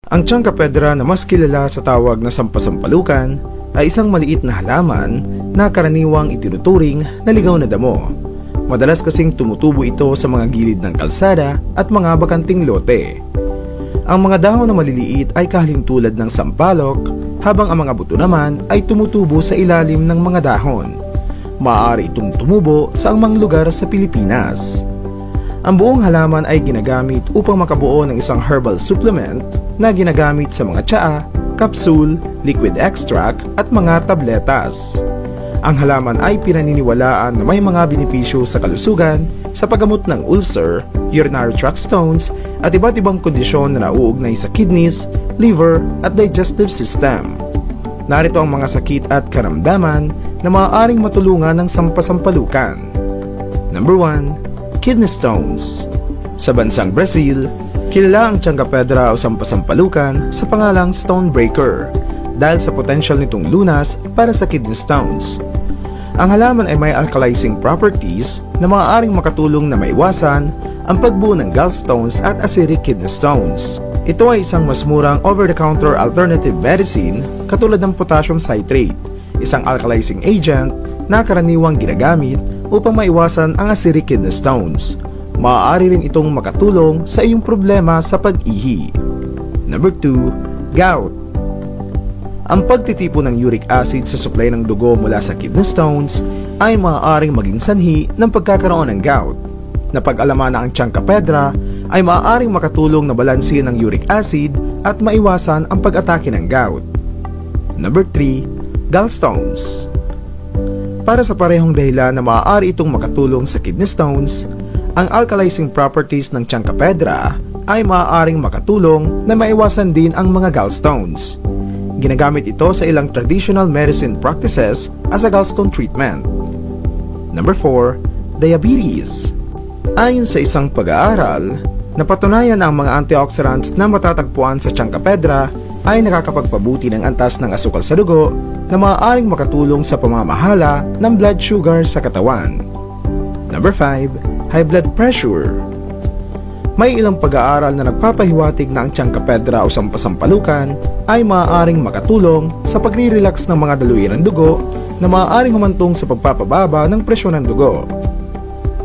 Ang Chancapedra na mas kilala sa tawag na sampasampalukan ay isang maliit na halaman na karaniwang itinuturing na ligaw na damo. Madalas kasing tumutubo ito sa mga gilid ng kalsada at mga bakanting lote. Ang mga dahon na maliliit ay kahalintulad ng sampalok, habang ang mga buto naman ay tumutubo sa ilalim ng mga dahon. Maaari itong tumubo sa anumang lugar sa Pilipinas. Ang buong halaman ay ginagamit upang makabuo ng isang herbal supplement na ginagamit sa mga tsaa, capsule, liquid extract at mga tabletas. Ang halaman ay pinaniniwalaan na may mga benepisyo sa kalusugan sa paggamot ng ulcer, urinary tract stones at iba't ibang kondisyon na nauugnay sa kidneys, liver at digestive system. Narito ang mga sakit at karamdaman na maaaring matulungan ng sampasampalukan. Number 1. Kidney stones. Sa bansang Brazil, kilala ang Chancapedra o sampasampalukan sa pangalang stone breaker dahil sa potential nitong lunas para sa kidney stones. Ang halaman ay may alkalizing properties na maaaring makatulong na maiwasan ang pagbuo ng gallstones at acidic kidney stones. Ito ay isang mas murang over-the-counter alternative medicine katulad ng potassium citrate, isang alkalizing agent na karaniwang ginagamit upang maiwasan ang acidic kidney stones. Maaari rin itong makatulong sa iyong problema sa pag-ihi. Number 2. Gout. Ang pagtitipo ng uric acid sa supply ng dugo mula sa kidney stones ay maaaring maging sanhi ng pagkakaroon ng gout. Napag-alaman na ang Chancapedra ay maaaring makatulong na balansin ang uric acid at maiwasan ang pag-atake ng gout. Number 3. Gallstones. Para sa parehong dahilan na maaari itong makatulong sa kidney stones, ang alkalizing properties ng Chancapedra ay maaaring makatulong na maiwasan din ang mga gallstones. Ginagamit ito sa ilang traditional medicine practices as a gallstone treatment. Number 4. Diabetes. Ayon sa isang pag-aaral, napatunayan na ang mga antioxidants na matatagpuan sa Chancapedra ay nakakapagpabuti ng antas ng asukal sa dugo na maaaring makatulong sa pamamahala ng blood sugar sa katawan. Number 5. High blood pressure. May ilang pag-aaral na nagpapahiwatig na ang Chancapedra o sampasampalukan ay maaaring makatulong sa pagre-relax ng mga daluyan ng dugo na maaaring humantong sa pagpapababa ng presyon ng dugo.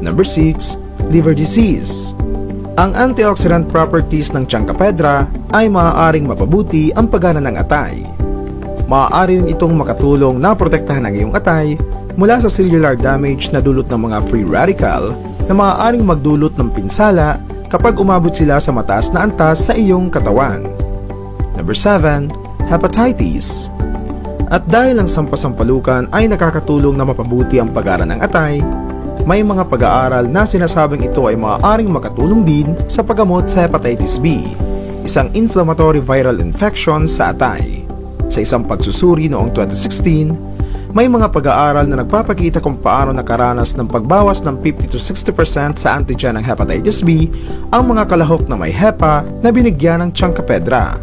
Number 6. Liver disease. Ang antioxidant properties ng Chancapedra ay maaaring mapabuti ang paggana ng atay. Maaari rin itong makatulong na protektahan ang iyong atay mula sa cellular damage na dulot ng mga free radical na maaaring magdulot ng pinsala kapag umabot sila sa mataas na antas sa iyong katawan. Number 7. Hepatitis. At dahil ang sampasampalukan ay nakakatulong na mapabuti ang paggana ng atay, may mga pag-aaral na sinasabing ito ay maaaring makatulong din sa paggamot sa hepatitis B, isang inflammatory viral infection sa atay. Sa isang pagsusuri noong 2016, may mga pag-aaral na nagpapakita kung paano nakaranas ng pagbawas ng 50-60% sa antigen ng hepatitis B ang mga kalahok na may HEPA na binigyan ng Chancapedra.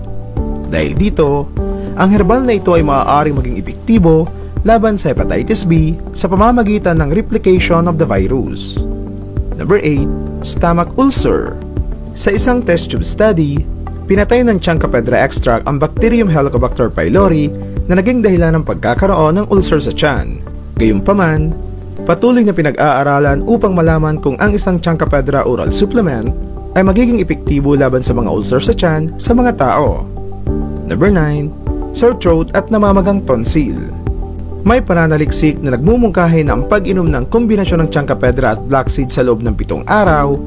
Dahil dito, ang herbal na ito ay maaaring maging epektibo laban sa hepatitis B sa pamamagitan ng replication of the virus. Number 8. Stomach ulcer. Sa isang test tube study, pinatay ng Chancapedra extract ang Bacterium Helicobacter pylori na naging dahilan ng pagkakaroon ng ulcer sa tiyan. Gayunpaman, patuloy na pinag-aaralan upang malaman kung ang isang Chancapedra oral supplement ay magiging epektibo laban sa mga ulcer sa tiyan sa mga tao. Number 9. Sore throat at namamagang tonsil. May pananaliksik na nagmumungkahi na ang pag-inom ng kombinasyon ng Chancapedra at black seed sa loob ng 7 araw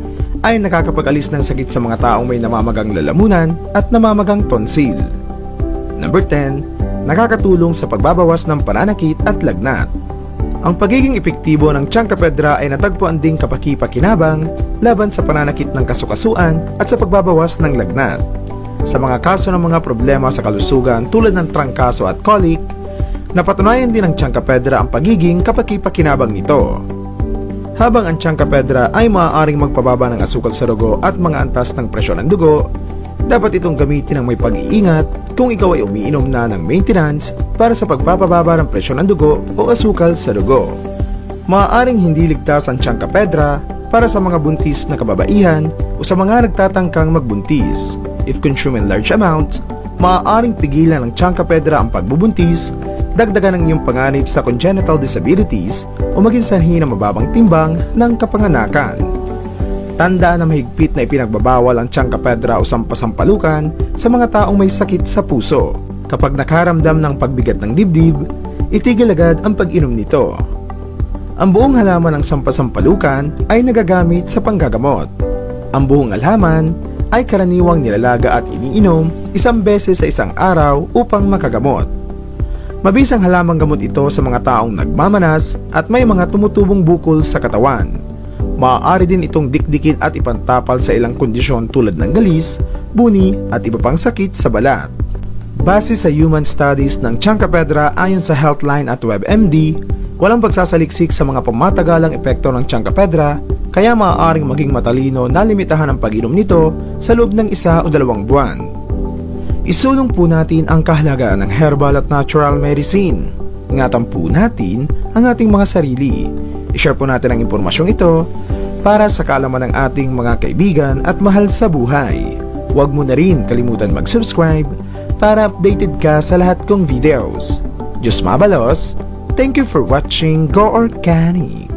ay nakakapag-alis ng sakit sa mga taong may namamagang lalamunan at namamagang tonsil. Number 10. Nakakatulong sa pagbabawas ng pananakit at lagnat. Ang pagiging epektibo ng Chancapedra ay natagpuan ding kapaki-pakinabang laban sa pananakit ng kasukasuan at sa pagbabawas ng lagnat. Sa mga kaso ng mga problema sa kalusugan tulad ng trangkaso at colic, napatunayan din ng Chancapedra ang pagiging kapaki-pakinabang nito. Habang ang Chancapedra ay maaaring magpababa ng asukal sa dugo at mga antas ng presyon ng dugo, dapat itong gamitin ng may pag-iingat kung ikaw ay umiinom na ng maintenance para sa pagpapababa ng presyon ng dugo o asukal sa dugo. Maaaring hindi ligtas ang Chancapedra para sa mga buntis na kababaihan o sa mga nagtatangkang magbuntis. if consumed in large amounts, maaaring pigilan ng Chancapedra ang pagbubuntis, dagdagan ang iyong panganib sa congenital disabilities o maging sanhi ng mababang timbang ng kapanganakan. Tandaan na mahigpit na ipinagbabawal ang Chancapedra o sampasampalukan sa mga taong may sakit sa puso. Kapag nakaramdam ng pagbigat ng dibdib, itigil agad ang pag-inom nito. Ang buong halaman ng sampasampalukan ay nagagamit sa panggagamot. Ang buong halaman ay karaniwang nilalaga at iniinom isang beses sa isang araw upang makagamot. Mabisang halamang gamot ito sa mga taong nagmamanas at may mga tumutubong bukol sa katawan. Maaari din itong dikdikin at ipantapal sa ilang kondisyon tulad ng galis, buni at iba pang sakit sa balat. Base sa human studies ng Chancapedra ayon sa Healthline at WebMD, walang pagsasaliksik sa mga pamatagalang epekto ng Chancapedra, kaya maaaring maging matalino na limitahan ang pag-inom nito sa loob ng 1 o 2 buwan. Isulong po natin ang kahalagahan ng herbal at natural medicine. Ingatan po natin ang ating mga sarili. I-share po natin ang impormasyong ito para sa kaalaman ng ating mga kaibigan at mahal sa buhay. Huwag mo na rin kalimutan mag-subscribe para updated ka sa lahat kong videos. Diyos mabalos, thank you for watching Go Organic!